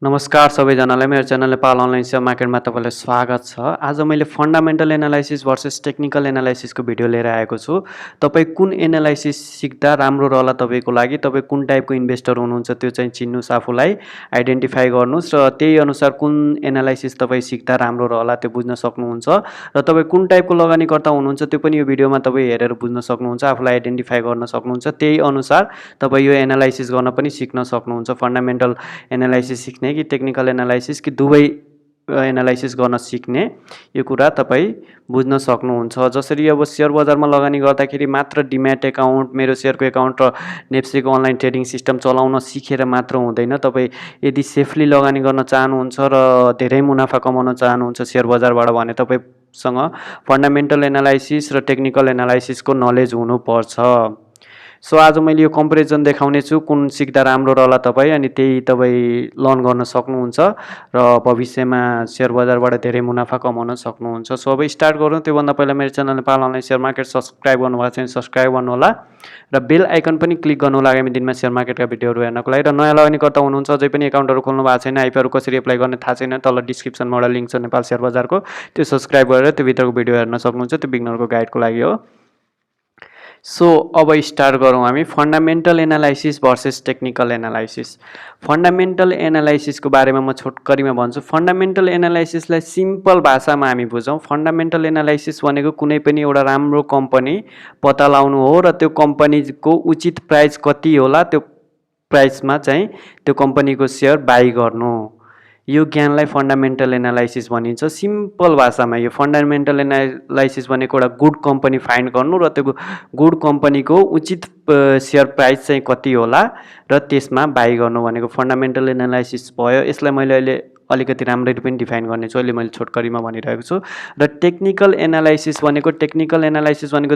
नमस्कार सबैजनालाई मेरो च्यानल नेपाल अनलाइन सेयर मार्केटमा तपाईँलाई स्वागत छ। आज मैले फन्डामेन्टल एनालाइसिस भर्सेस टेक्निकल एनालाइसिसको भिडियो लिएर आएको छु। तपाईँ कुन एनालाइसिस सिक्दा राम्रो रहला तपाईँको लागि, तपाईँ कुन टाइपको इन्भेस्टर हुनुहुन्छ त्यो चाहिँ चिन्नुस्, आफूलाई आइडेन्टिफाई गर्नुस् र त्यही अनुसार कुन एनालाइसिस तपाईँ सिक्दा राम्रो रहला त्यो बुझ्न सक्नुहुन्छ र तपाईँ कुन टाइपको लगानीकर्ता हुनुहुन्छ त्यो पनि यो भिडियोमा तपाईँ हेरेर बुझ्न सक्नुहुन्छ, आफूलाई आइडेन्टिफाई गर्न सक्नुहुन्छ। त्यही अनुसार तपाईँ यो एनालाइसिस गर्न पनि सिक्न सक्नुहुन्छ। फन्डामेन्टल एनालाइसिस सिक्ने कि टेक्निकल एनालाइसिस कि दुवै एनालाइसिस गर्न सिक्ने यो कुरा तपाईँ बुझ्न सक्नुहुन्छ। जसरी अब सेयर बजारमा लगानी गर्दाखेरि मात्र डिम्याट एकाउन्ट, मेरो सेयरको एकाउन्ट र नेप्सेको अनलाइन ट्रेडिङ सिस्टम चलाउन सिकेर मात्र हुँदैन। तपाईँ यदि सेफली लगानी गर्न चाहनुहुन्छ र धेरै मुनाफा कमाउन चाहनुहुन्छ सेयर बजारबाट भने तपाईँसँग फन्डामेन्टल एनालाइसिस र टेक्निकल एनालाइसिसको नलेज हुनुपर्छ। सो आज मैले यो कम्पेरिजन देखाउने छु कुन सिक्दा राम्रो रहला तपाईँ, अनि त्यही तपाईँ लर्न गर्न सक्नुहुन्छ र भविष्यमा सेयर बजारबाट धेरै मुनाफा कमाउन सक्नुहुन्छ। सो अब स्टार्ट गरौँ। त्योभन्दा पहिला मेरो channel Nepal online share market subscribe गर्नुभएको छ भने सब्सक्राइब गर्नुहोला र बेल आइकन पनि क्लिक गर्नुहोला आगामी दिनमा सेयर मार्केटका भिडियोहरू हेर्नको लागि। र नयाँ लगानीकर्ता हुनुहुन्छ, अझै पनि एकाउन्टहरू खोल्नु भएको छैन, आइपीआरहरू कसरी एप्लाई गर्ने थाहा छैन, तल डिस्क्रिप्सनमा एउटा लिङ्क छ नेपाल सेयर बजारको, त्यो सब्सक्राइब गरेर त्यो भित्रको भिडियो हेर्न सक्नुहुन्छ। त्यो बिगनरको गाइडको लागि हो। सो अब स्टार्ट गरौँ हामी fundamental analysis versus technical analysis. Fundamental एनालाइसिसको बारेमा म छोटकरीमा भन्छु। फन्डामेन्टल एनालाइसिसलाई सिम्पल भाषामा हामी बुझौँ। फन्डामेन्टल एनालाइसिस भनेको कुनै पनि एउटा राम्रो कम्पनी पत्ता लगाउनु हो र त्यो कम्पनीको उचित प्राइस कति होला त्यो प्राइसमा चाहिँ त्यो कम्पनीको सेयर बाई गर्नु, यो ज्ञानलाई फन्डामेन्टल एनालाइसिस भनिन्छ। सिम्पल भाषामा यो फन्डामेन्टल एनालाइसिस भनेको एउटा गुड कम्पनी फाइन्ड गर्नु र त्यो गुड कम्पनीको उचित सेयर प्राइस चाहिँ कति होला र त्यसमा बाई गर्नु भनेको फन्डामेन्टल एनालाइसिस भयो। यसलाई मैले अहिले अलिकति राम्ररी पनि डिफाइन गर्नेछु, अहिले मैले छोटकरीमा भनिरहेको छु। र टेक्निकल एनालाइसिस भनेको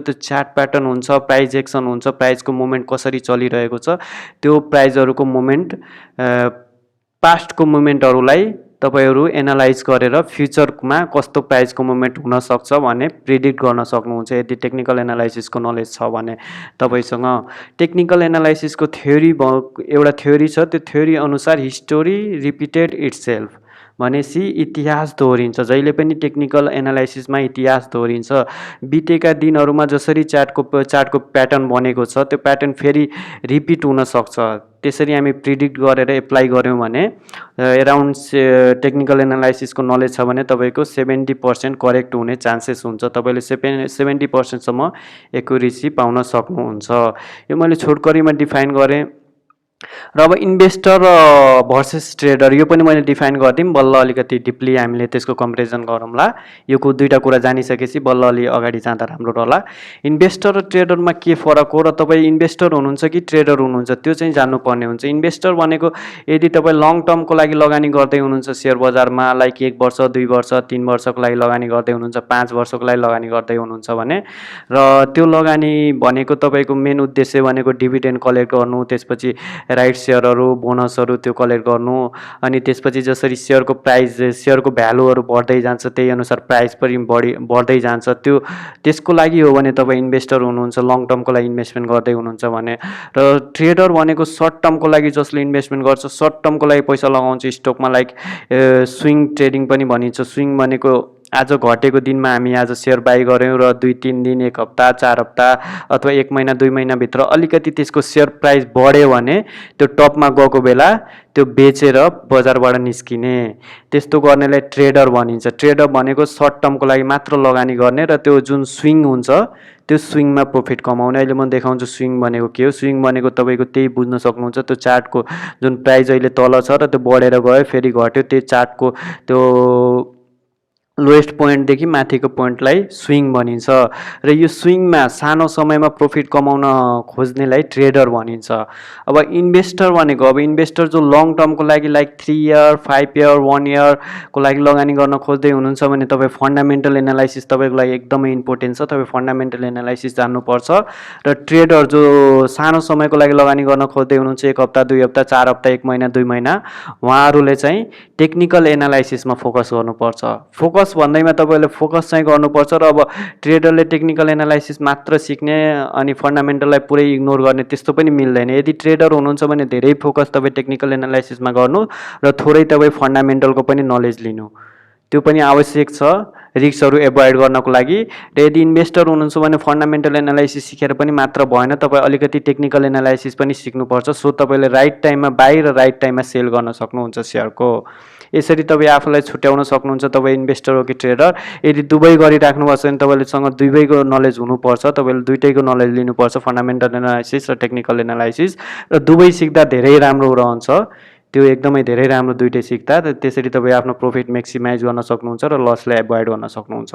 त्यो चार्ट प्याटर्न हुन्छ, प्राइस एक्सन हुन्छ, प्राइसको मुभमेन्ट कसरी चलिरहेको छ, त्यो प्राइसहरूको मुभमेन्ट पास्टको मुभमेन्टहरूलाई तपाईँहरू एनालाइज गरेर फ्युचरमा कस्तो प्राइसको मुभमेन्ट हुनसक्छ भने प्रिडिक्ट गर्न सक्नुहुन्छ यदि टेक्निकल एनालाइसिसको नलेज छ भने तपाईँसँग। टेक्निकल एनालाइसिसको एउटा थ्योरी छ, त्यो थ्योरी अनुसार हिस्टोरी रिपिटेड इट्सेल्फ भनेपछि इतिहास दोहोरिन्छ। जहिले पनि टेक्निकल एनालाइसिसमा इतिहास दोहोरिन्छ। बितेका दिनहरूमा जसरी चार्टको प्याटर्न बनेको छ त्यो प्याटर्न फेरि रिपिट हुनसक्छ। त्यसरी हामी प्रिडिक्ट गरेर एप्लाई गऱ्यौँ भने एराउन्ड टेक्निकल एनालाइसिसको नलेज छ भने तपाईँको 70% करेक्ट हुने चान्सेस हुन्छ। तपाईँले 70%सम्म एक्युरेसी पाउन सक्नुहुन्छ। यो मैले छोटकरीमा डिफाइन गरेँ। र अब इन्भेस्टर भर्सेस ट्रेडर यो पनि मैले डिफाइन गरिदिउँ, बल्ल अलिकति डिपली हामीले त्यसको कम्पेरिजन गरौँला। यो दुईवटा कुरा जानिसकेपछि बल्ल अलि अगाडि जाँदा राम्रो रहला। इन्भेस्टर र ट्रेडरमा के फरक हो र तपाईँ इन्भेस्टर हुनुहुन्छ कि ट्रेडर हुनुहुन्छ त्यो चाहिँ जान्नुपर्ने हुन्छ। इन्भेस्टर भनेको यदि तपाईँ लङ टर्मको लागि लगानी गर्दै हुनुहुन्छ सेयर बजारमा, लाइक 1 वर्ष 2 वर्ष 3 वर्षको लागि लगानी गर्दै हुनुहुन्छ, 5 वर्षको लागि लगानी गर्दै हुनुहुन्छ भने, र त्यो लगानी भनेको तपाईँको मेन उद्देश्य भनेको डिभिडेन्ड कलेक्ट गर्नु, त्यसपछि राइट सेयरहरू बोनसहरू त्यो कलेक्ट गर्नु, अनि त्यसपछि जसरी सेयरको भ्यालुहरू बढ्दै जान्छ त्यही अनुसार प्राइस पनि बढ्दै जान्छ। त्यसको लागि हो भने तपाईँ इन्भेस्टर हुनुहुन्छ, लङ टर्मको लागि इन्भेस्टमेन्ट गर्दै हुनुहुन्छ भने। र ट्रेडर भनेको सर्ट टर्मको लागि जसले इन्भेस्टमेन्ट गर्छ, सर्ट टर्मको लागि पैसा लगाउँछ स्टकमा, लाइक स्विङ ट्रेडिङ पनि भनिन्छ। स्विङ भनेको आज घटेको दिनमा हामी आज सेयर बाई गऱ्यौँ र 2-3 दिन 1 हप्ता 4 हप्ता अथवा 1 महिना 2 महिनाभित्र अलिकति त्यसको सेयर प्राइस बढ्यो भने त्यो टपमा गएको बेला त्यो बेचेर बजारबाट निस्किने, त्यस्तो गर्नेलाई ट्रेडर भनिन्छ। ट्रेडर भनेको सर्ट टर्मको लागि मात्र लगानी गर्ने र त्यो जुन स्विङ हुन्छ त्यो स्विङमा प्रफिट कमाउने। अहिले म देखाउँछु स्विङ भनेको के हो। स्विङ भनेको तपाईँको त्यही बुझ्न सक्नुहुन्छ, त्यो चार्टको जुन प्राइस अहिले तल छ र त्यो बढेर गयो फेरि घट्यो, त्यो चार्टको त्यो लोएस्ट पोइन्टदेखि माथिको पोइन्टलाई स्विङ भनिन्छ। र यो स्विङमा सानो समयमा प्रफिट कमाउन खोज्नेलाई ट्रेडर भनिन्छ। अब इन्भेस्टर भनेको, अब इन्भेस्टर जो लङ टर्मको लागि लाइक 3 इयर 5 इयर 1 इयरको लागि लगानी गर्न खोज्दै हुनुहुन्छ भने तपाईँ फन्डामेन्टल एनालाइसिस तपाईँको लागि एकदमै इम्पोर्टेन्ट छ। तपाईँ फन्डामेन्टल एनालाइसिस जान्नुपर्छ। र ट्रेडर जो सानो समयको लागि लगानी गर्न खोज्दै हुनुहुन्छ 1 हप्ता 2 हप्ता 4 हप्ता 1 महिना 2 महिना, उहाँहरूले चाहिँ टेक्निकल एनालाइसिसमा फोकस गर्नुपर्छ। फोकस फोकस भन्दैमा तपाईँले फोकस चाहिँ गर्नुपर्छ र अब ट्रेडरले टेक्निकल एनालाइसिस मात्र सिक्ने अनि फन्डामेन्टललाई पुरै इग्नोर गर्ने त्यस्तो पनि मिल्दैन। यदि ट्रेडर हुनुहुन्छ भने धेरै फोकस तपाईँ टेक्निकल एनालाइसिसमा गर्नु र थोरै तपाईँ फन्डामेन्टलको पनि नलेज लिनु, त्यो पनि आवश्यक छ रिस्कहरू एभोइड गर्नको लागि। र यदि इन्भेस्टर हुनुहुन्छ भने फन्डामेन्टल एनालाइसिस सिकेर पनि मात्र भएन, तपाईँ अलिकति टेक्निकल एनालाइसिस पनि सिक्नुपर्छ, सो तपाईँले राइट टाइममा बाई र राइट टाइममा सेल गर्न सक्नुहुन्छ सेयरको। यसरी तपाईँ आफूलाई छुट्याउन सक्नुहुन्छ, तपाईँ इन्भेस्टर हो कि ट्रेडर। यदि दुवै गरिराख्नु भएको छ भने तपाईँलेसँग दुवैको नलेज हुनुपर्छ, तपाईँले दुइटैको नलेज लिनुपर्छ, फन्डामेन्टल एनालाइसिस र टेक्निकल एनालाइसिस, र दुवै सिक्दा धेरै राम्रो रहन्छ, त्यो एकदमै धेरै राम्रो दुइटै सिक्दा। त्यसरी तपाईँ आफ्नो प्रफिट म्याक्सिमाइज गर्न सक्नुहुन्छ र लसलाई एभोइड गर्न सक्नुहुन्छ।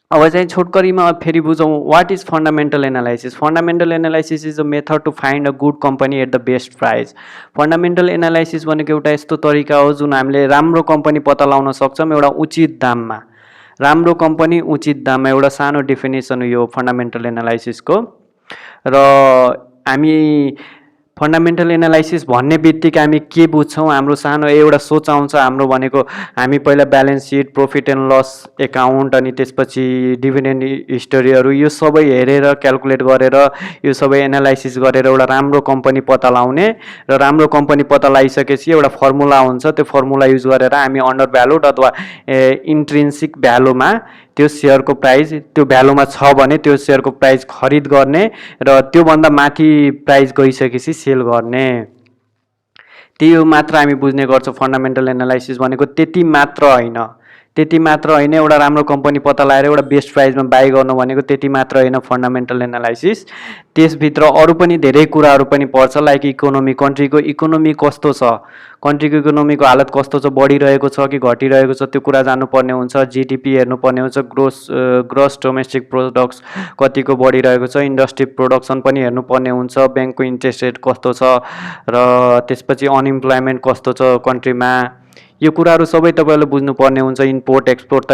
अब चाहिँ छोटकरीमा फेरि बुझौँ, what is fundamental analysis. Fundamental analysis is a method to find a good company at the best price. Fundamental analysis भनेको एउटा यस्तो तरिका हो जुन हामीले राम्रो कम्पनी पत्ता लगाउन सक्छौँ एउटा उचित दाममा। राम्रो कम्पनी उचित दाममा, एउटा सानो डेफिनेसन हो यो फन्डामेन्टल एनालाइसिसको। र हामी फन्डामेन्टल एनालाइसिस भन्ने बित्तिकै हामी के बुझ्छौँ, हाम्रो सानो एउटा सोच आउँछ हाम्रो भनेको हामी पहिला balance sheet, profit and loss account, अनि त्यसपछि डिभिडेन्ड हिस्टोरीहरू यो सबै हेरेर क्यालकुलेट गरेर यो सबै एनालाइसिस गरेर एउटा राम्रो कम्पनी पत्ता लगाउने। र राम्रो कम्पनी पत्ता लगाइसकेपछि एउटा फर्मुला हुन्छ, त्यो फर्मुला युज गरेर हामी अन्डर भ्यालुड अथवा इन्ट्रिन्सिक भ्यालुमा त्यो सेयरको प्राइस त्यो भ्यालुमा छ भने त्यो सेयरको प्राइस खरिद गर्ने र त्योभन्दा माथि प्राइस गइसकेपछि सेल गर्ने। त्यो मात्र हामी बुझ्ने गर्छौँ फन्डामेन्टल एनालाइसिस भनेको। त्यति मात्र होइन, एउटा राम्रो कम्पनी पत्ता लगाएर एउटा बेस्ट प्राइसमा बाई गर्नु भनेको त्यति मात्र होइन फन्डामेन्टल एनालाइसिस। त्यसभित्र अरू पनि धेरै कुराहरू पनि पर्छ, लाइक इकोनोमी, कन्ट्रीको इकोनोमी कस्तो छ, कन्ट्रीको इकोनोमीको हालत कस्तो छ, बढिरहेको छ कि घटिरहेको छ त्यो कुरा जान्नुपर्ने हुन्छ। जिडिपी हेर्नुपर्ने हुन्छ, ग्रोस डोमेस्टिक प्रोडक्ट्स कतिको बढिरहेको छ, इन्डस्ट्री प्रोडक्सन पनि हेर्नुपर्ने हुन्छ, ब्याङ्कको इन्ट्रेस्ट रेट कस्तो छ, र त्यसपछि अनइम्प्लोइमेन्ट कस्तो छ कन्ट्रीमा, यो कुराहरू सबै तपाईँले बुझ्नुपर्ने हुन्छ। इम्पोर्ट एक्सपोर्ट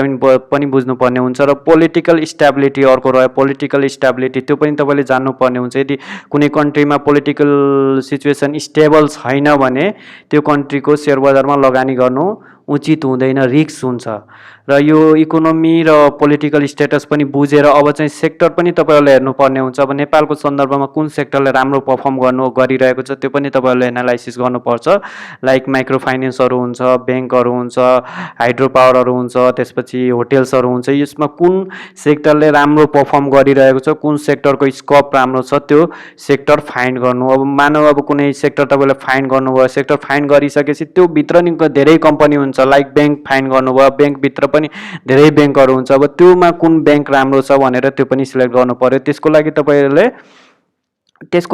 पनि बुझ्नुपर्ने हुन्छ। र पोलिटिकल स्टेबिलिटी अर्को रह्यो, पोलिटिकल स्टेबिलिटी त्यो पनि तपाईँले जान्नुपर्ने हुन्छ। यदि कुनै कन्ट्रीमा पोलिटिकल सिचुएसन स्टेबल छैन भने त्यो कन्ट्रीको सेयर बजारमा लगानी गर्नु उचित हुँदैन, रिस्क हुन्छ। र यो इकोनोमी र पोलिटिकल स्टेटस पनि बुझेर अब चाहिँ सेक्टर पनि तपाईँहरूले हेर्नुपर्ने हुन्छ। अब नेपालको सन्दर्भमा कुन सेक्टरले राम्रो पर्फर्म गरिरहेको छ त्यो पनि तपाईँहरूले एनालाइसिस गर्नुपर्छ। लाइक माइक्रो फाइनेन्सहरू हुन्छ, ब्याङ्कहरू हुन्छ, हाइड्रो पावरहरू हुन्छ, त्यसपछि होटेल्सहरू हुन्छ। यसमा कुन सेक्टरले राम्रो पर्फर्म गरिरहेको छ, कुन सेक्टरको स्कोप राम्रो छ त्यो सेक्टर फाइन्ड गर्नु। अब मानव अब कुनै सेक्टर तपाईँले फाइन्ड गर्नुभयो, सेक्टर फाइन्ड गरिसकेपछि त्यो भित्र नि धेरै कम्पनी हुन्छ, लाइक ब्याङ्क फाइन्ड गर्नुभयो, ब्याङ्कभित्र पनि धेरै ब्याङ्कहरू हुन्छ। अब त्योमा कुन ब्याङ्क राम्रो छ भनेर त्यो पनि सिलेक्ट गर्नु पर्यो। त्यसको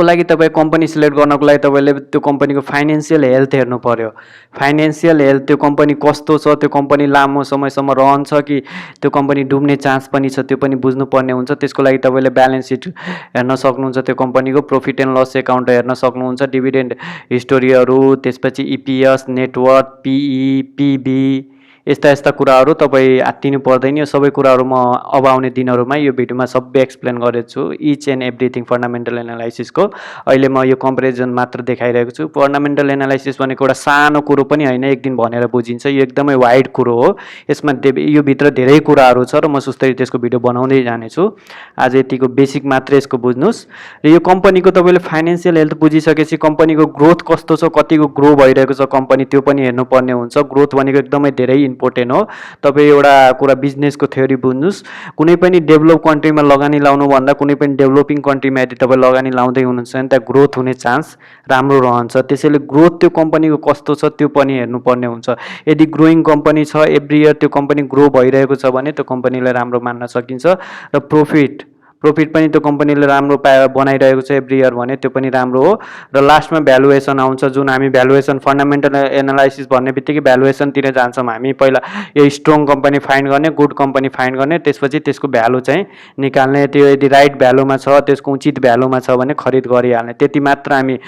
लागि तपाईँ कम्पनी सिलेक्ट गर्नको लागि तपाईँले त्यो कम्पनीको फाइनेन्सियल हेल्थ हेर्नु पर्यो। फाइनेन्सियल हेल्थ, त्यो कम्पनी कस्तो छ, त्यो कम्पनी लामो समयसम्म रहन्छ कि त्यो कम्पनी डुब्ने चान्स पनि छ, त्यो पनि बुझ्नुपर्ने हुन्छ। त्यसको लागि तपाईँले ब्यालेन्स सिट हेर्न सक्नुहुन्छ, त्यो कम्पनीको प्रफिट एन्ड लस एकाउन्ट हेर्न सक्नुहुन्छ, डिभिडेन्ड हिस्टोरीहरू, त्यसपछि इपिएस, नेटवर्थ, पिई, पिबी, यस्ता कुराहरू तपाईँ आत्तिनु पर्दैन। यो सबै कुराहरू म अब आउने दिनहरूमा यो भिडियोमा सबै एक्सप्लेन गरेको छु, इच एन्ड एभ्रिथिङ फन्डामेन्टल एनालाइसिसको। अहिले म यो कम्पेरिजन मात्र देखाइरहेको छु। फन्डामेन्टल एनालाइसिस भनेको एउटा सानो कुरो पनि होइन, एक दिन भनेर बुझिन्छ, यो एकदमै वाइड कुरो हो। यसमा यो भित्र धेरै कुराहरू छ र म सुस्तरी त्यसको भिडियो बनाउँदै जानेछु। आज यतिको बेसिक मात्र यसको बुझ्नुहोस्। र यो कम्पनीको तपाईँले फाइनेन्सियल हेल्थ बुझिसकेपछि कम्पनीको ग्रोथ कस्तो छ, कतिको ग्रो भइरहेको छ कम्पनी त्यो पनि हेर्नुपर्ने हुन्छ। ग्रोथ भनेको एकदमै धेरै इम्पोर्टेन्ट हो। तपाईँ एउटा कुरा बिजनेसको थ्योरी बुझ्नुहोस्, कुनै पनि डेभलप कन्ट्रीमा लगानी लाउनुभन्दा कुनै पनि डेभलपिङ कन्ट्रीमा यदि तपाईँ लगानी लाउँदै हुनुहुन्छ भने त्यहाँ ग्रोथ हुने चान्स राम्रो रहन्छ। त्यसैले ग्रोथ त्यो कम्पनीको कस्तो छ त्यो पनि हेर्नुपर्ने हुन्छ। यदि ग्रोइङ कम्पनी छ, एभ्री इयर त्यो कम्पनी ग्रो भइरहेको छ भने त्यो कम्पनीलाई राम्रो मान्न सकिन्छ। र प्रफिट पनि त्यो कम्पनीले राम्रो बनाइरहेको छ एभ्री इयर भने त्यो पनि राम्रो हो। र लास्टमा भ्यालुएसन आउँछ, जुन हामी भ्यालुएसन फन्डामेन्टल एनालाइसिस भन्ने बित्तिकै भ्यालुएसनतिर जान्छौँ। हामी पहिला यो स्ट्रङ कम्पनी फाइन्ड गर्ने, गुड कम्पनी फाइन्ड गर्ने, त्यसपछि त्यसको भ्यालु चाहिँ निकाल्ने। त्यो यदि राइट भ्यालुमा छ, त्यसको उचित भ्यालुमा छ भने खरिद गरिहाल्ने। त्यति मात्र हामी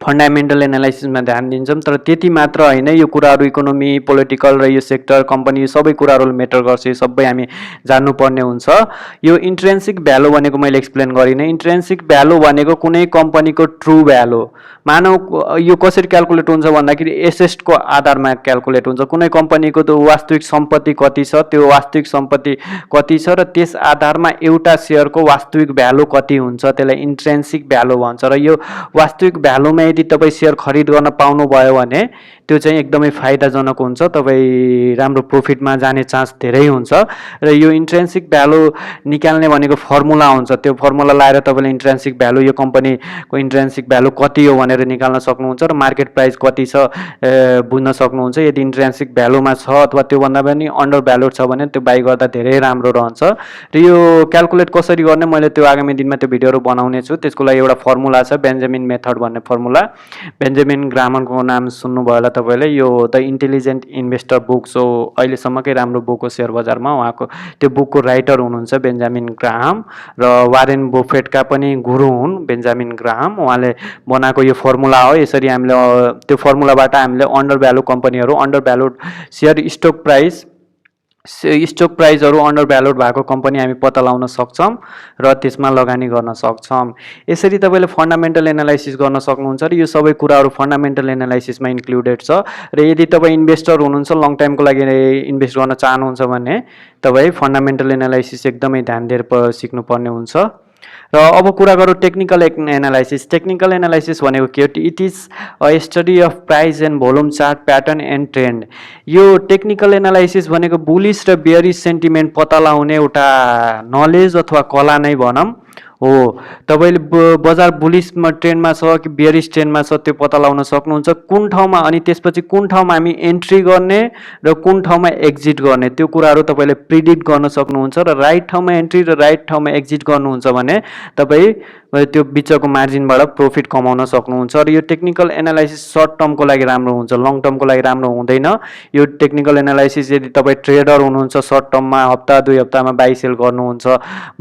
फन्डामेन्टल एनालाइसिसमा ध्यान दिन्छौँ, तर त्यति मात्र होइन, यो कुराहरू इकोनोमी, पोलिटिकल र यो सेक्टर, कम्पनी, यो सबै कुराहरू मेटर गर्छ। यो सबै हामी जान्नुपर्ने हुन्छ। यो इन्ट्रेन्सिक भ्यालु भनेको मैले एक्सप्लेन गरिनँ। इन्ट्रेन्सिक भ्यालु भनेको कुनै कम्पनीको ट्रु भ्यालु। मानव यो कसरी क्यालकुलेट हुन्छ भन्दाखेरि एसेटको आधारमा क्यालकुलेट हुन्छ। कुनै कम्पनीको त्यो वास्तविक सम्पत्ति कति छ, त्यो वास्तविक सम्पत्ति कति छ, र त्यस आधारमा एउटा सेयरको वास्तविक भ्यालु कति हुन्छ, त्यसलाई इन्ट्रेन्सिक भ्यालु भन्छ। र यो वास्तविक भ्यालुमा यदि तपाईँ सेयर खरिद गर्न पाउनुभयो भने त्यो चाहिँ एकदमै फाइदाजनक हुन्छ, तपाईँ राम्रो प्रफिटमा जाने चान्स धेरै हुन्छ। र यो इन्ट्रेन्सिक भ्यालु निकाल्ने भनेको फर्मुला हुन्छ। त्यो फर्मुला लाएर तपाईँले इन्ट्रेन्सिक भ्यालु, यो कम्पनीको इन्ट्रेन्सिक भ्यालु कति हो भनेर निकाल्न सक्नुहुन्छ, र मार्केट प्राइस कति छ बुझ्न सक्नुहुन्छ। यदि इन्ट्रेन्सिक भ्यालुमा छ अथवा त्योभन्दा पनि अन्डर भ्यालु छ भने त्यो बाई गर्दा धेरै राम्रो रहन्छ। र यो क्यालकुलेट कसरी गर्ने मैले त्यो आगामी दिनमा त्यो भिडियोहरू बनाउने छु। त्यसको लागि एउटा फर्मुला छ, बेन्जामिन मेथड भन्ने फर्मुला। बेन्जामिन ग्रामरको नाम सुन्नुभयो होला तपाईँले। यो द इन्टेलिजेन्ट इन्भेस्टर बुक हो, अहिलेसम्मकै राम्रो बुक हो सेयर बजारमा। उहाँको त्यो बुकको राइटर हुनुहुन्छ बेन्जामिन ग्राहम, र वारेन बफेटका पनि गुरु हुन् बेन्जामिन ग्राहम। उहाँले बनाएको यो फर्मुला हो। यसरी हामीले त्यो फर्मुलाबाट हामीले अन्डर भ्यालु कम्पनीहरू, अन्डर भ्यालु सेयर स्टक प्राइसहरू अन्डर भ्यालुड भएको कम्पनी हामी पत्ता लगाउन सक्छौँ र त्यसमा लगानी गर्न सक्छौँ। यसरी तपाईँले फन्डामेन्टल एनालाइसिस गर्न सक्नुहुन्छ, र यो सबै कुराहरू फन्डामेन्टल एनालाइसिसमा इन्क्लुडेड छ। र यदि तपाईँ इन्भेस्टर हुनुहुन्छ, लङ टाइमको लागि इन्भेस्ट गर्न चाहनुहुन्छ भने तपाईँ फन्डामेन्टल एनालाइसिस एकदमै ध्यान दिएर सिक्नुपर्ने हुन्छ। र अब कुरा गरौँ टेक्निकल एनालाइसिस। टेक्निकल एनालाइसिस भनेको के हो? It is a study of price and volume chart, pattern and trend. यो टेक्निकल एनालाइसिस भनेको बुलिस र बेयरिस सेन्टिमेन्ट पत्ता लगाउने एउटा नलेज अथवा कला नै भनौँ हो। तपाईँले बजार बुलिसमा ट्रेन्डमा छ कि बेयरिस ट्रेन्डमा छ त्यो पत्ता लगाउन सक्नुहुन्छ, कुन ठाउँमा, अनि त्यसपछि कुन ठाउँमा हामी एन्ट्री गर्ने र कुन ठाउँमा एक्जिट गर्ने, त्यो कुराहरू तपाईँले प्रिडिक्ट गर्न सक्नुहुन्छ। र राइट ठाउँमा एन्ट्री र राइट ठाउँमा एक्जिट गर्नुहुन्छ भने तपाईँ त्यो बिचको मार्जिनबाट प्रफिट कमाउन सक्नुहुन्छ। र यो टेक्निकल एनालाइसिस सर्ट टर्मको लागि राम्रो हुन्छ, लङ टर्मको लागि राम्रो हुँदैन। यो टेक्निकल एनालाइसिस यदि तपाईँ ट्रेडर हुनुहुन्छ, सर्ट टर्ममा हप्ता 2 हप्तामा बाई सेल गर्नुहुन्छ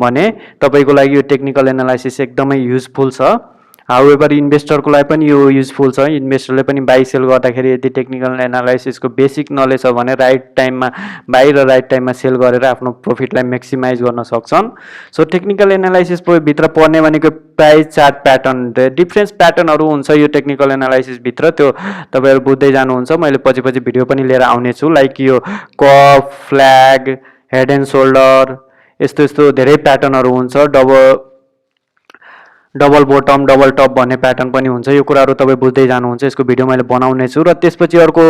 भने तपाईँको लागि यो टेक्निकल एनालाइसिस एकदमै युजफुल छ। हाउएभर इन्भेस्टरको लागि पनि यो युजफुल छ। इन्भेस्टरले पनि बाई सेल गर्दाखेरि यदि टेक्निकल एनालाइसिसको बेसिक नलेज छ भने राइट टाइममा बाई र राइट टाइममा सेल गरेर आफ्नो प्रफिटलाई म्याक्सिमाइज गर्न सक्छन्। सो टेक्निकल एनालाइसिस भित्र पर्ने भनेको प्राइस चार्ट, प्याटर्न, डिफ्रेन्स प्याटर्नहरू हुन्छ यो टेक्निकल एनालाइसिसभित्र। त्यो तपाईँहरू बुझ्दै जानुहुन्छ, मैले पछि भिडियो पनि लिएर आउनेछु। लाइक यो cup, flag, head and shoulder, यस्तो धेरै प्याटर्नहरू हुन्छ। डबल बोटम, डबल टप भन्ने प्याटर्न पनि हुन्छ। यो कुराहरू तपाईँ बुझ्दै जानुहुन्छ, यसको भिडियो मैले बनाउने छु। र त्यसपछि अर्को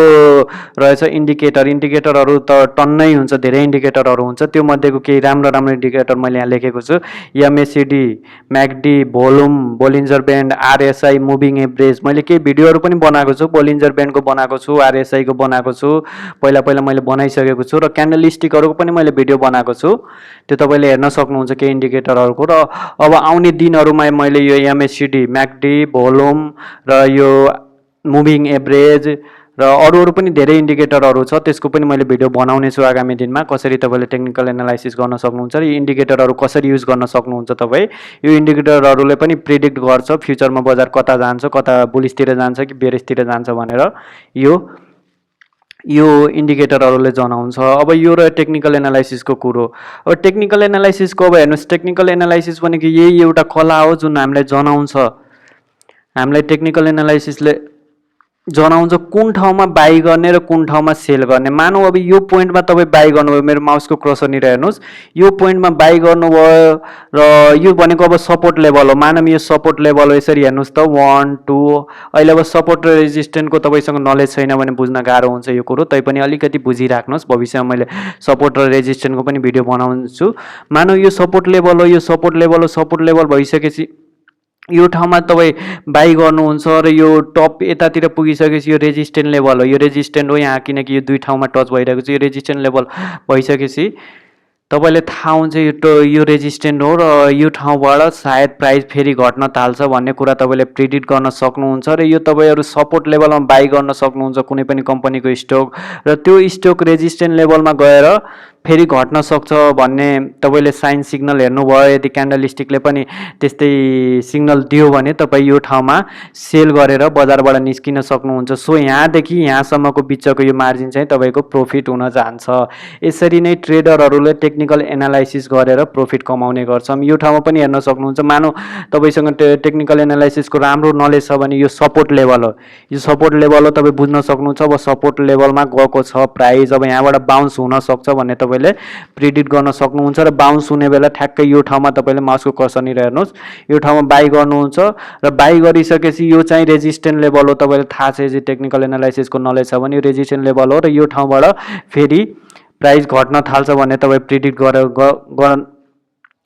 रहेछ इन्डिकेटर। इन्डिकेटरहरू त टन्नै हुन्छ, धेरै इन्डिकेटरहरू हुन्छ। त्यो मध्येको केही राम्रो इन्डिकेटर मैले यहाँ लेखेको छु। MACD, MACD, volume, Bollinger band, RSI, moving average. मैले केही भिडियोहरू पनि बनाएको छु, बोलिन्जर ब्यान्डको बनाएको छु, आरएसआईको बनाएको छु, पहिला मैले बनाइसकेको छु। र क्यान्डल स्टिकहरूको पनि मैले भिडियो बनाएको छु, त्यो तपाईँले हेर्न सक्नुहुन्छ केही इन्डिकेटरहरूको। र अब आउने दिनहरूमा मैले यो एमएसिडी, म्याकडी, भोल्युम र यो मुभिङ एभरेज र अरू पनि धेरै इन्डिकेटरहरू छ, त्यसको पनि मैले भिडियो बनाउने छु आगामी दिनमा। कसरी तपाईँले टेक्निकल एनालाइसिस गर्न सक्नुहुन्छ र यो इन्डिकेटरहरू कसरी युज गर्न सक्नुहुन्छ तपाईँ। यो इन्डिकेटरहरूले पनि प्रिडिक्ट गर्छ फ्युचरमा बजार कता जान्छ, कता बुलिसतिर जान्छ कि बेरिसतिर जान्छ भनेर यो इन्डिकेटरहरूले जनाउँछ। अब यो र टेक्निकल एनालाइसिसको कुरो। अब टेक्निकल एनालाइसिसको अब हेर्नुहोस्, टेक्निकल एनालाइसिस भनेको यही एउटा कला हो जुन हामीलाई जनाउँछ, हामीलाई टेक्निकल एनालाइसिसले जनाउँछ कुन ठाउँमा बाई गर्ने र कुन ठाउँमा सेल गर्ने। मानौ अब यो पोइन्टमा तपाईँ बाई गर्नुभयो, मेरो माउसको क्रसरनिर हेर्नुहोस्, यो पोइन्टमा बाई गर्नुभयो र यो भनेको अब सपोर्ट लेभल हो। मानौ यो सपोर्ट लेभल हो, यसरी हेर्नुहोस् त 1 2। अहिले अब सपोर्ट र रेजिस्टेन्टको तपाईँसँग नलेज छैन भने बुझ्न गाह्रो हुन्छ यो कुरो, तैपनि अलिकति बुझिराख्नुहोस्, भविष्यमा मैले सपोर्ट र रेजिस्टेन्टको पनि भिडियो बनाउँछु। मानौ यो सपोर्ट लेभल हो, यो सपोर्ट लेभल हो, सपोर्ट लेभल भइसकेपछि यो ठाउँमा तपाईँ बाई गर्नुहुन्छ र यो टप यतातिर पुगिसकेपछि यो रेजिस्टेन्ट लेभल हो, यो रेजिस्टेन्ट हो यहाँ, किनकि यो दुई ठाउँमा टच भइरहेको छ। यो रेजिस्टेन्ट लेभल भइसकेपछि तपाईँले थाहा हुन्छ यो रेजिस्टेन्ट हो र यो ठाउँबाट सायद प्राइस फेरि घट्न थाल्छ भन्ने कुरा तपाईँले प्रिडिक्ट गर्न सक्नुहुन्छ। र यो तपाईँहरू सपोर्ट लेभलमा बाई गर्न सक्नुहुन्छ कुनै पनि कम्पनीको स्टक, र त्यो स्टक रेजिस्टेन्ट लेभलमा गएर फेरि घट्न सक्छ भन्ने तपाईँले साइन सिग्नल हेर्नुभयो। यदि क्यान्डल स्टिकले पनि त्यस्तै सिग्नल दियो भने तपाईँ यो ठाउँमा सेल गरेर बजारबाट निस्किन सक्नुहुन्छ। सो यहाँदेखि यहाँसम्मको बिचको यो मार्जिन चाहिँ तपाईँको प्रफिट हुन जान्छ। यसरी नै ट्रेडरहरूले टेक्निकल एनालाइसिस गरेर प्रफिट कमाउने गर्छौँ। यो ठाउँमा पनि हेर्न सक्नुहुन्छ, मानौ तपाईँसँग टेक्निकल एनालाइसिसको राम्रो नलेज छ भने यो सपोर्ट लेभल हो, यो सपोर्ट लेभल हो, तपाईँ बुझ्न सक्नुहुन्छ अब सपोर्ट लेभलमा गएको छ प्राइस, अब यहाँबाट बााउन्स हुनसक्छ भन्ने तपाईँले प्रिडिक्ट गर्न सक्नुहुन्छ। र बााउन्स हुने बेला ठ्याक्कै यो ठाउँमा तपाईँले माउसको कर्सर हेर्नुहोस्, यो ठाउँमा बाई गर्नुहुन्छ र बाई गरिसकेपछि यो चाहिँ रेजिस्टेन्ट लेभल हो। तपाईँले थाहा छ यदि टेक्निकल एनालाइसिसको नलेज छ भने यो रेजिस्टेन्ट लेभल हो र यो ठाउँबाट फेरि प्राइस घट्न थाल्छ भन्ने तपाईँ प्रिडिक्ट गरेर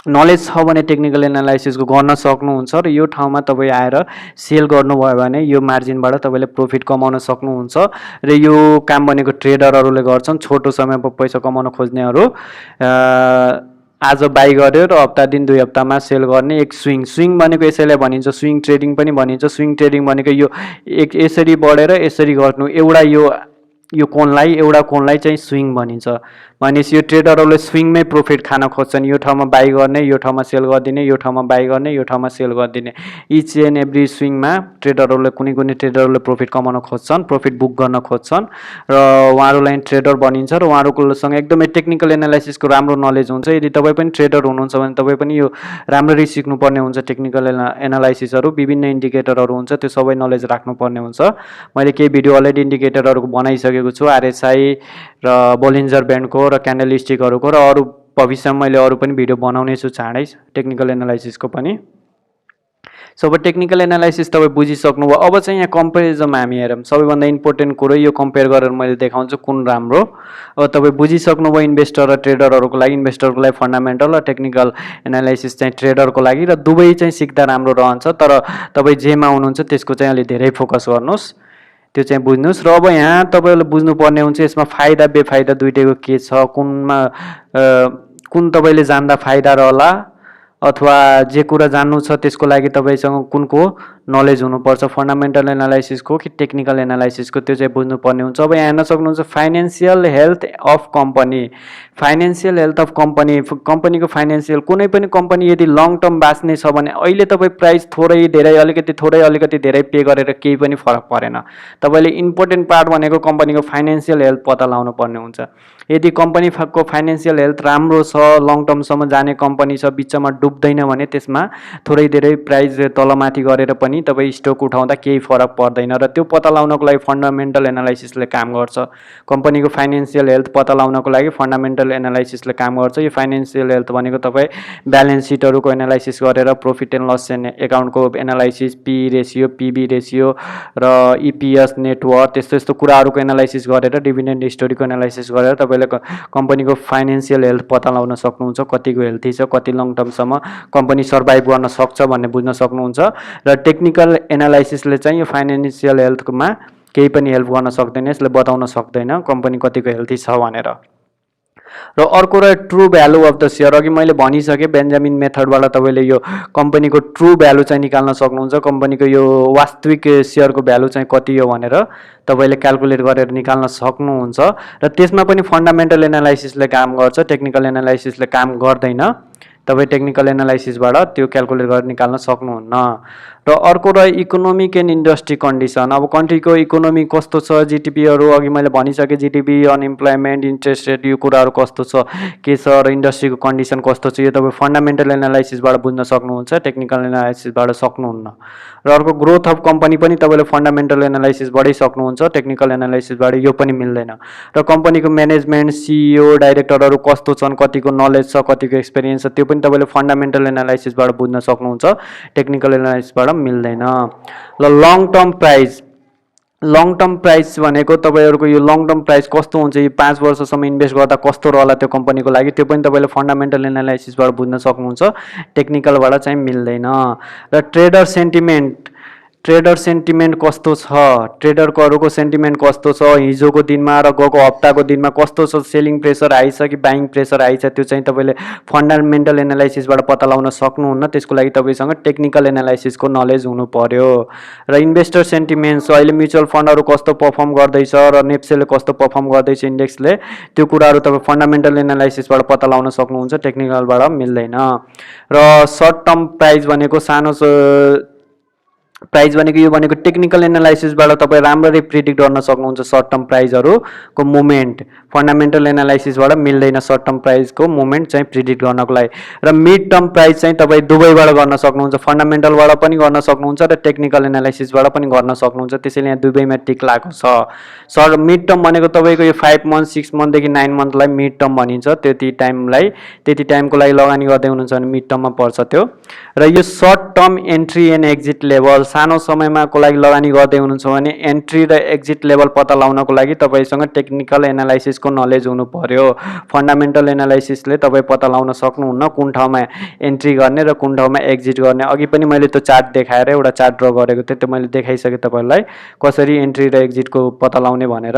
नलेज छ भने टेक्निकल एनालाइसिसको गर्न सक्नुहुन्छ र यो ठाउँमा तपाईँ आएर सेल गर्नुभयो भने यो मार्जिनबाट तपाईँले प्रफिट कमाउन सक्नुहुन्छ। र यो काम भनेको ट्रेडरहरूले गर्छन्, छोटो समयमा पैसा कमाउन खोज्नेहरू। आज बाई गर्यो र हप्ता दिन 2 हप्तामा सेल गर्ने एक स्विङ भनेको यसैलाई भनिन्छ, स्विङ ट्रेडिङ पनि भनिन्छ। स्विङ ट्रेडिङ भनेको यो यसरी बढेर यसरी गर्नु, यो कोणलाई चाहिँ स्विङ भनिन्छ। भनेपछि यो ट्रेडरहरूले स्विङमै प्रफिट खान खोज्छन्। यो ठाउँमा बाई गर्ने, यो ठाउँमा सेल गरिदिने, यो ठाउँमा बाई गर्ने, यो ठाउँमा सेल गरिदिने। इच एन्ड एभ्री स्विङमा ट्रेडरहरूले कुनै ट्रेडरहरूले प्रफिट कमाउन खोज्छन्, प्रफिट बुक गर्न खोज्छन् र उहाँहरूलाई ट्रेडर भनिन्छ। र उहाँहरूकोसँग एकदमै टेक्निकल एनालाइसिसको राम्रो नलेज हुन्छ। यदि तपाईँ पनि ट्रेडर हुनुहुन्छ भने तपाईँ पनि यो राम्ररी सिक्नुपर्ने हुन्छ। टेक्निकल एनालाइसिसहरू विभिन्न इन्डिकेटरहरू हुन्छ, त्यो सबै नलेज राख्नुपर्ने हुन्छ। मैले केही भिडियो अलरेडी इन्डिकेटरहरूको बनाइसकेको छु, आरएसआई र बोलिन्जर ब्यान्डको र क्यान्डल स्टिकहरूको, र अरू भविष्यमा मैले अरू पनि भिडियो बनाउने छु चाँडै टेक्निकल एनालाइसिसको पनि। सो अब टेक्निकल एनालाइसिस तपाईँ बुझिसक्नुभयो। अब चाहिँ यहाँ कम्पेरिजनमा हामी हेरौँ। सबैभन्दा इम्पोर्टेन्ट कुरो यो कम्पेयर गरेर मैले देखाउँछु कुन राम्रो। अब तपाईँ बुझिसक्नुभयो इन्भेस्टर र ट्रेडरहरूको लागि, इन्भेस्टरको लागि फन्डामेन्टल र टेक्निकल एनालाइसिस चाहिँ ट्रेडरको लागि, र दुवै चाहिँ सिक्दा राम्रो रहन्छ। तर तपाईँ जेमा हुनुहुन्छ त्यसको चाहिँ अलि धेरै फोकस गर्नुहोस्, त्यो चाहिँ बुझ्नुहोस्। र अब यहाँ तपाईँहरूले बुझ्नुपर्ने हुन्छ यसमा फाइदा बेफाइदा दुइटैको के छ, कुन तपाईँले जान्दा फाइदा रहला, अथवा जे कुरा जान्नु छ त्यसको लागि तपाईँसँग कुनको नलेज हुनुपर्छ, फन्डामेन्टल एनालाइसिसको कि टेक्निकल एनालाइसिसको, त्यो चाहिँ बुझ्नुपर्ने हुन्छ। अब यहाँ हेर्न सक्नुहुन्छ financial health of company. Financial health of कम्पनीको फाइनेन्सियल, कुनै पनि कम्पनी यदि लङ टर्म बाँच्ने छ भने अहिले तपाईँ प्राइस थोरै धेरै अलिकति धेरै पे गरेर केही पनि फरक परेन। तपाईँले इम्पोर्टेन्ट पार्ट भनेको कम्पनीको फाइनेन्सियल हेल्थ पत्ता लगाउनु पर्ने हुन्छ। यदि कम्पनीको फाइनेन्सियल हेल्थ राम्रो छ, लङ टर्मसम्म जाने कम्पनी छ, बिचमा डुब्दैन भने त्यसमा थोरै धेरै प्राइस तलमाथि गरेर पनि तपाईँ स्टक उठाउँदा केही फरक पर्दैन। र त्यो पत्ता लगाउनको लागि फन्डामेन्टल एनालाइसिसले काम गर्छ। कम्पनीको फाइनेन्सियल हेल्थ पत्ता लगाउनको लागि फन्डामेन्टल एनालाइसिसले काम गर्छ। यो फाइनेन्सियल हेल्थ भनेको तपाईँ ब्यालेन्स सिटहरूको एनालाइसिस गरेर प्रफिट एन्ड लस एकाउन्टको analysis, P ratio, PB ratio र इपिएस, नेटवर्थ, त्यस्तो कुराहरूको एनालाइसिस गरेर, डिभिडेन्ड हिस्टोरीको एनालाइसिस गरेर तपाईँले कम्पनीको फाइनेन्सियल हेल्थ पत्ता लगाउन सक्नुहुन्छ। कतिको हेल्थी छ, कति लङ टर्मसम्म कम्पनी सर्भाइभ गर्न सक्छ भन्ने बुझ्न सक्नुहुन्छ। र टेक्निकल एनालाइसिसले चाहिँ यो फाइनेन्सियल हेल्थमा केही पनि हेल्प गर्न सक्दैन, यसले बताउन सक्दैन कम्पनी कतिको हेल्थी छ भनेर। र अर्को र true value of the share, अघि मैले भनिसकेँ बेन्जामिन मेथडबाट तपाईँले यो कम्पनीको ट्रु भ्यालु चाहिँ निकाल्न सक्नुहुन्छ। कम्पनीको यो वास्तविक सेयरको भ्यालु चाहिँ कति हो भनेर तपाईँले क्यालकुलेट गरेर निकाल्न सक्नुहुन्छ। र त्यसमा पनि फन्डामेन्टल एनालाइसिसले काम गर्छ, टेक्निकल एनालाइसिसले काम गर्दैन। तपाईँ टेक्निकल एनालाइसिसबाट त्यो क्यालकुलेट गरेर निकाल्न सक्नुहुन्न। र अर्को र इकोनोमिक एन्ड इन्डस्ट्री कन्डिसन। अब कन्ट्रीको इकोनोमी कस्तो छ, जिडिपीहरू अघि मैले भनिसकेँ, जिडिपी, अनइम्प्लोइमेन्ट, इन्ट्रेस्ट रेट, यो कुराहरू कस्तो छ, के छ, र इन्डस्ट्रीको कन्डिसन कस्तो छ, यो तपाईँ फन्डामेन्टल एनालाइसिसबाट बुझ्न सक्नुहुन्छ, टेक्निकल एनालाइसिसबाट सक्नुहुन्न। र अर्को ग्रोथ अफ कम्पनी पनि तपाईँले फन्डामेन्टल एनालाइसिसबाटै सक्नुहुन्छ, टेक्निकल एनालाइसिसबाट यो पनि मिल्दैन। र कम्पनीको म्यानेजमेन्ट, सिइओ, डाइरेक्टरहरू कस्तो छन्, कतिको नलेज छ, कतिको एक्सपिरियन्स छ, त्यो पनि तपाईँले फन्डामेन्टल एनालाइसिसबाट बुझ्न सक्नुहुन्छ, टेक्निकल एनालाइसिसबाट मिल्दैन। ल लङ टर्म प्राइस भनेको तपाईँहरूको यो लङ टर्म प्राइस कस्तो हुन्छ, यो 5 वर्षसम्म इन्भेस्ट गर्दा कस्तो रहला त्यो कम्पनीको लागि, त्यो पनि तपाईँले फन्डामेन्टल एनालाइसिसबाट बुझ्न सक्नुहुन्छ, टेक्निकलबाट चाहिँ मिल्दैन। र ट्रेडर ट्रेडर सेन्टिमेन्ट कस्तो छ, ट्रेडरहरूको सेन्टिमेन्ट कस्तो छ, हिजोको दिनमा र गएको हप्ताको दिनमा कस्तो छ, सेलिङ प्रेसर हाई छ कि बाइङ प्रेसर हाई छ, त्यो चाहिँ तपाईँले फन्डामेन्टल एनालाइसिसबाट पत्ता लगाउन सक्नुहुन्न। त्यसको लागि तपाईँसँग टेक्निकल एनालाइसिसको नलेज हुनु पर्यो। र इन्भेस्टर सेन्टिमेन्ट्स, अहिले म्युचुअल फन्डहरू कस्तो पर्फर्म गर्दैछ र नेप्सेले कस्तो पर्फर्म गर्दैछ इन्डेक्सले, त्यो कुराहरू तपाईँ फन्डामेन्टल एनालाइसिसबाट पत्ता लगाउन सक्नुहुन्छ, टेक्निकलबाट मिल्दैन। र सर्ट टर्म प्राइस भनेको यो भनेको टेक्निकल एनालाइसिसबाट तपाईँ राम्ररी प्रिडिक्ट गर्न सक्नुहुन्छ सर्ट टर्म प्राइसहरूको मुभमेन्ट। फन्डामेन्टल एनालाइसिसबाट मिल्दैन सर्ट टर्म प्राइसको मुभमेन्ट चाहिँ प्रिडिक्ट गर्नको लागि। र मिड टर्म प्राइस चाहिँ तपाईँ दुवैबाट गर्न सक्नुहुन्छ, फन्डामेन्टलबाट पनि गर्न सक्नुहुन्छ र टेक्निकल एनालाइसिसबाट पनि गर्न सक्नुहुन्छ। त्यसैले यहाँ दुवैमा टिक लागेको छ। मिड टर्म भनेको तपाईँको यो 5 मन्थ 6 मन्थदेखि 9 मन्थलाई मिड टर्म भनिन्छ। त्यति टाइमको लागि लगानी गर्दै हुनुहुन्छ भने मिड टर्ममा पर्छ त्यो। र यो short term entry and exit level, सानो समयमाको लागि लगानी गर्दै हुनुहुन्छ भने एन्ट्री र एक्जिट लेभल पत्ता लगाउनको लागि तपाईँसँग टेक्निकल एनालाइसिसको नलेज हुनु पर्यो। फन्डामेन्टल एनालाइसिसले तपाईँ पत्ता लगाउन सक्नुहुन्न कुन ठाउँमा एन्ट्री गर्ने र कुन ठाउँमा एक्जिट गर्ने। अघि पनि मैले त्यो चार्ट देखाएर एउटा चार्ट ड्र गरेको थिएँ, त्यो मैले देखाइसकेँ तपाईँलाई कसरी एन्ट्री र एक्जिटको पत्ता लगाउने भनेर।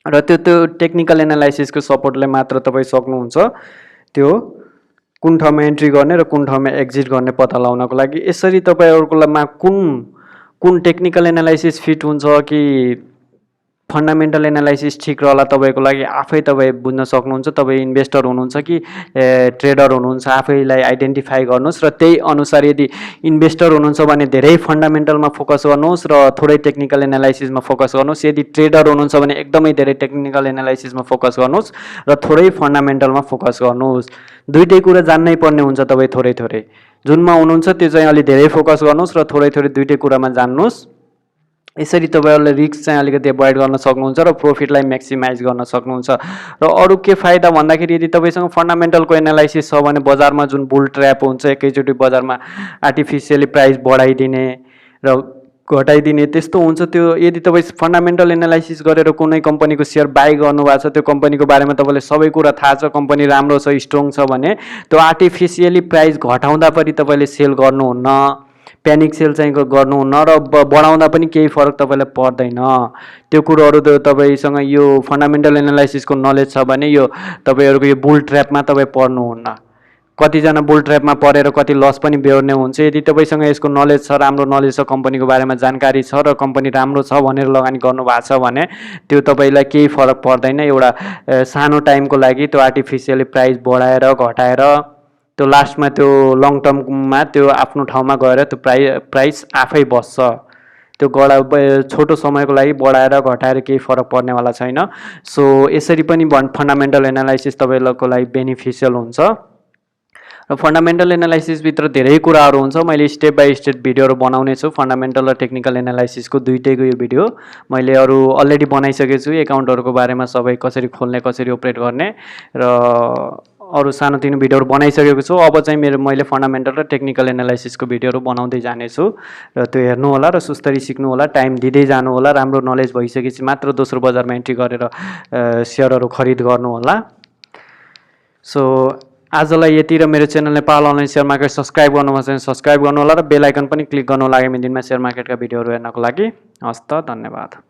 र त्यो टेक्निकल एनालाइसिसको सपोर्टले मात्र तपाईँ सक्नुहुन्छ त्यो कुन ठाउँमा एन्ट्री गर्ने र कुन ठाउँमा एक्जिट गर्ने पत्ता लगाउनको लागि। यसरी तपाईँहरूकोमा कुन टेक्निकल एनालाइसिस फिट हुन्छ कि फन्डामेन्टल एनालाइसिस ठिक रहला तपाईँको लागि आफै तपाईँ बुझ्न सक्नुहुन्छ। तपाईँ इन्भेस्टर हुनुहुन्छ कि ट्रेडर हुनुहुन्छ, आफैलाई आइडेन्टिफाई गर्नुहोस्। र त्यही अनुसार यदि इन्भेस्टर हुनुहुन्छ भने धेरै फन्डामेन्टलमा फोकस गर्नुहोस् र थोरै टेक्निकल एनालाइसिसमा फोकस गर्नुहोस्। यदि ट्रेडर हुनुहुन्छ भने एकदमै धेरै टेक्निकल एनालाइसिसमा फोकस गर्नुहोस् र थोरै फन्डामेन्टलमा फोकस गर्नुहोस्। दुईटै कुरा जान्नै पर्ने हुन्छ तपाईँ थोरै। जुनमा हुनुहुन्छ त्यो चाहिँ अलि धेरै फोकस गर्नुहोस् र थोरै दुईटै कुरामा जान्नुहोस्। यसरी तपाईँहरूले रिस्क चाहिँ अलिकति एभोइड गर्न सक्नुहुन्छ र प्रॉफिटलाई म्याक्सिमाइज गर्न सक्नुहुन्छ। र अरू के फाइदा भन्दाखेरि यदि तपाईँसँग फन्डामेन्टलको एनालाइसिस छ भने बजारमा जुन बुल ट्र्याप हुन्छ, एकैचोटि बजारमा आर्टिफिसियली प्राइस बढाइदिने र घटाइदिने त्यस्तो हुन्छ, त्यो यदि तपाईँ फन्डामेन्टल एनालाइसिस गरेर कुनै कम्पनीको सेयर बाई गर्नुभएको छ, त्यो कम्पनीको बारेमा तपाईँलाई सबै कुरा थाहा छ, कम्पनी राम्रो छ, स्ट्रङ छ भने त्यो आर्टिफिसियली प्राइस घटाउँदा पनि तपाईँले सेल गर्नुहुन्न, प्यानिक सेल चाहिँ गर्नुहुन्न र बढाउँदा पनि केही फरक तपाईँलाई पर्दैन। त्यो कुरोहरू तपाईँसँग यो फन्डामेन्टल एनालाइसिसको नलेज छ भने यो तपाईँहरूको यो बुल ट्र्यापमा तपाईँ पर्नुहुन्न। कतिजना बुल ट्र्यापमा परेर कति लस पनि बेहोर्ने हुन्छ। यदि तपाईँसँग यसको नलेज छ, राम्रो नलेज छ, कम्पनीको बारेमा जानकारी छ र कम्पनी राम्रो छ भनेर लगानी गर्नुभएको छ भने त्यो तपाईँलाई केही फरक पर्दैन। एउटा सानो टाइमको लागि त्यो आर्टिफिसियली प्राइस बढाएर घटाएर त्यो लास्टमा त्यो लङ टर्ममा त्यो आफ्नो ठाउँमा गएर त्यो प्राइस आफै बस्छ। त्यो छोटो समयको लागि बढाएर घटाएर केही फरक पर्नेवाला छैन। सो यसरी पनि फन्डामेन्टल एनालाइसिस तपाईँको लागि बेनिफिसियल हुन्छ। र फन्डामेन्टल एनालाइसिसभित्र धेरै कुराहरू हुन्छ। मैले स्टेप बाई स्टेप भिडियोहरू बनाउने छु फन्डामेन्टल र टेक्निकल एनालाइसिसको दुईटैको यो भिडियो मैले अरू अलरेडी बनाइसकेको छु। एकाउन्टहरूको बारेमा सबै कसरी खोल्ने, कसरी अपरेट गर्ने र अरू सानोतिनो भिडियोहरू बनाइसकेको छु। अब चाहिँ मैले फन्डामेन्टल र टेक्निकल एनालाइसिसको भिडियोहरू बनाउँदै जानेछु र त्यो हेर्नु होला र सुस्तरी सिक्नु होला, टाइम दिँदै जानु होला। राम्रो नलेज भइसकेपछि मात्र दोस्रो बजारमा एन्ट्री गरेर सेयरहरू खरिद गर्नु होला। सो आजलाई यति र मेरो channel Nepal online share market subscribe गर्नुभएको छ भने सब्सक्राइब गर्नु होला र बेल आइकन पनि क्लिक गर्नु होला आगामी दिनमा सेयर मार्केटका भिडियोहरू हेर्नको लागि। हस्त, धन्यवाद।